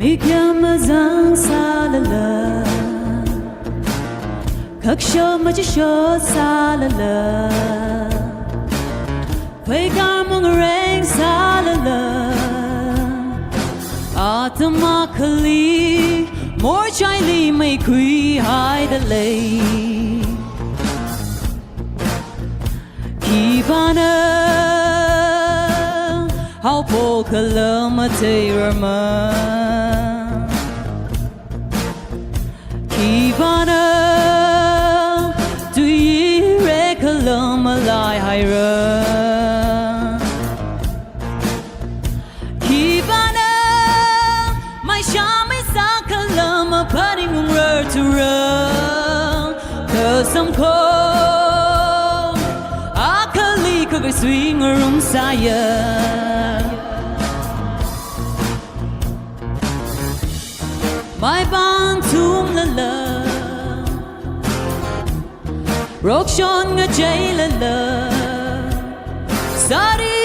이겨마장 살랄라 각셔 마지셔 살랄라 회감몽랭 살랄라 Atam Akhali more chai may kui hide the lay Kivana how pokalama teirama Kivana do ye rekalama lie hira Kivana my shami sakalama putting her to run cause I'm cold Akhali could swing her room saya My bantum la la Rokshon nga jay la la Sari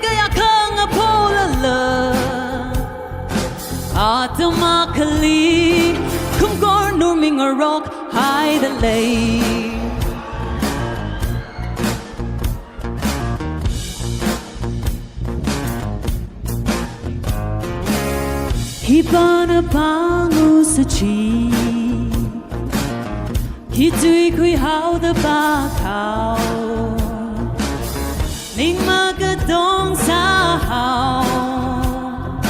gaya kang apo la la Atam Akhali Kung gor nurming a rock high the lay Hibana pangu sa chi Hitui kui hao the ba kao Ning magadong sa hao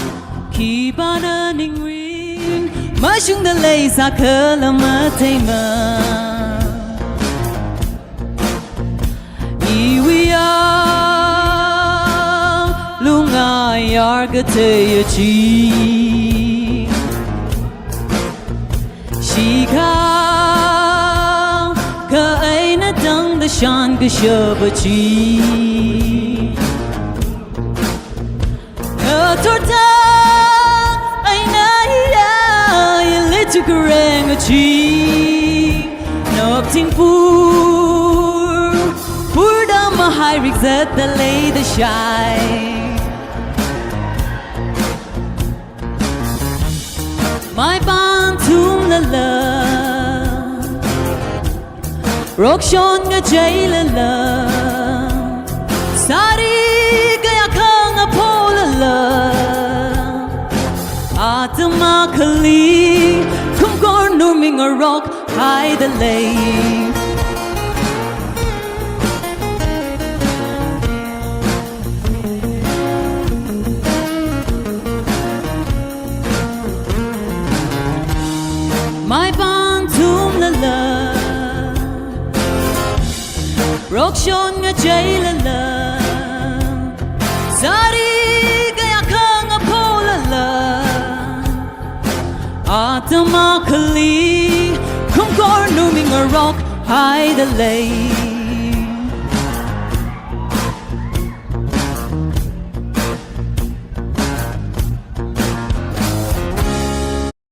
Kibana ning ring Mashung the lay sa kalamatayma Iwiya Lungay argataya chi Shika ka ay na dang da shan ka siya bachi Torta ay na iya ilito ka rin a chi Nopting pur da mahay rigzat da lay da shy My bantum la la Rokshon nga jay la la Sari gaya kang apo la la Atam Akhali Kung gor nurming a rock high the lay My bantum la la Rokshon nga jay la la Sari gaya kang apo la la Atam Akhali Kung gor nurming a rock high the lay